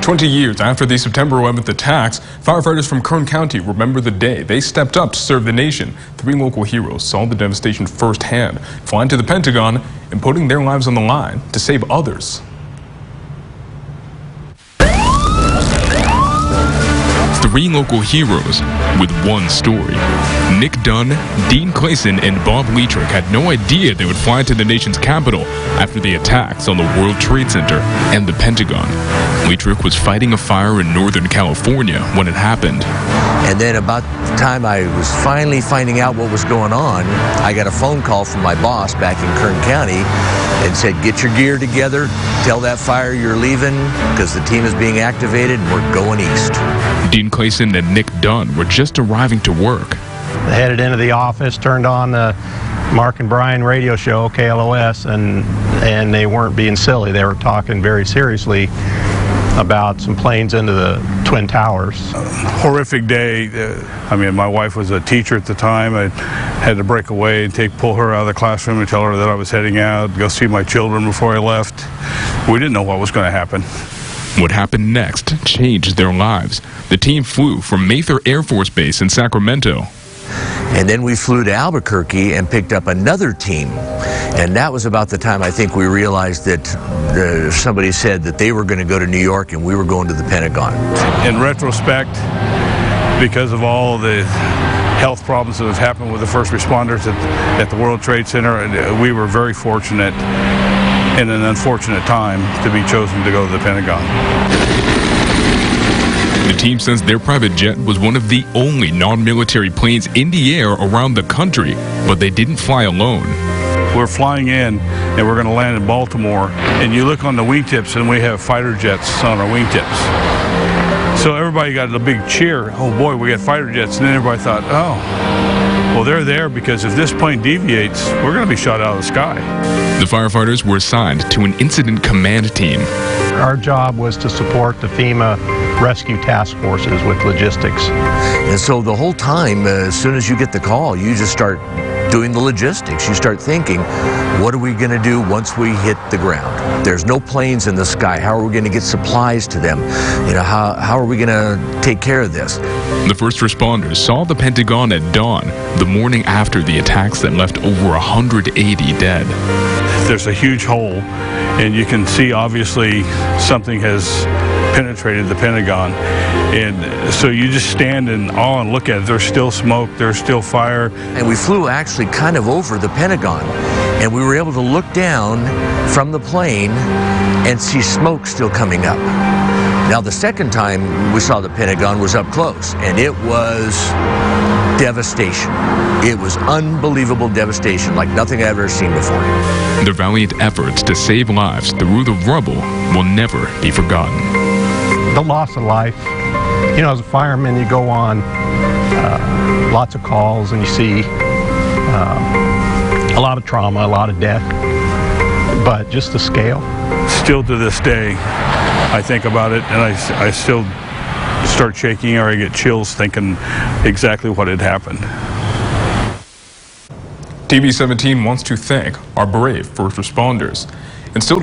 20 years after the September 11th attacks, firefighters from Kern County remember the day they stepped up to serve the nation. 3 local heroes saw the devastation firsthand, flying to the Pentagon and putting their lives on the line to save others. 3 local heroes with one story. Nick Dunn, Dean Clayson, and Bob Leatrick had no idea they would fly to the nation's capital after the attacks on the World Trade Center and the Pentagon. Leatrick was fighting a fire in Northern California when it happened. And then about the time I was finally finding out what was going on, I got a phone call from my boss back in Kern County and said, get your gear together, tell that fire you're leaving because the team is being activated and we're going east. Dean Clayson and Nick Dunn were just arriving to work. I headed into the office, turned on the Mark and Brian radio show, KLOS, and they weren't being silly. They were talking very seriously about some planes into the Twin Towers. Horrific day. I mean, my wife was a teacher at the time. I had to break away and pull her out of the classroom and tell her that I was heading out, go see my children before I left. We didn't know what was going to happen. What happened next changed their lives. The team flew from Mather Air Force Base in Sacramento. And then we flew to Albuquerque and picked up another team. And that was about the time I think we realized that somebody said that they were going to go to New York and we were going to the Pentagon. In retrospect, because of all the health problems that have happened with the first responders at the World Trade Center, we were very fortunate in an unfortunate time to be chosen to go to the Pentagon. The team says their private jet was one of the only non-military planes in the air around the country, but they didn't fly alone. We're flying in and we're going to land in Baltimore, and you look on the wingtips and we have fighter jets on our wingtips. So everybody got a big cheer. Oh boy, we got fighter jets. And then everybody thought, oh, well, they're there because if this plane deviates, we're going to be shot out of the sky. The firefighters were assigned to an incident command team. Our job was to support the FEMA rescue task forces with logistics. And so the whole time, as soon as you get the call, you just start doing the logistics. You start thinking, what are we going to do once we hit the ground? There's no planes in the sky. How are we going to get supplies to them? You know, how are we going to take care of this? The first responders saw the Pentagon at dawn, the morning after the attacks that left over 180 dead. There's a huge hole, and you can see obviously something has penetrated the Pentagon, and so you just stand in awe and look at it. There's still smoke, there's still fire. And we flew actually kind of over the Pentagon, and we were able to look down from the plane and see smoke still coming up. Now the second time we saw the Pentagon was up close, and it was devastation. It was unbelievable devastation like nothing I've ever seen before. Their valiant efforts to save lives through the rubble will never be forgotten. The loss of life. You know, as a fireman, you go on lots of calls and you see a lot of trauma, a lot of death, but just the scale. Still to this day, I think about it and I still start shaking or I get chills thinking exactly what had happened. TV 17 wants to thank our brave first responders and still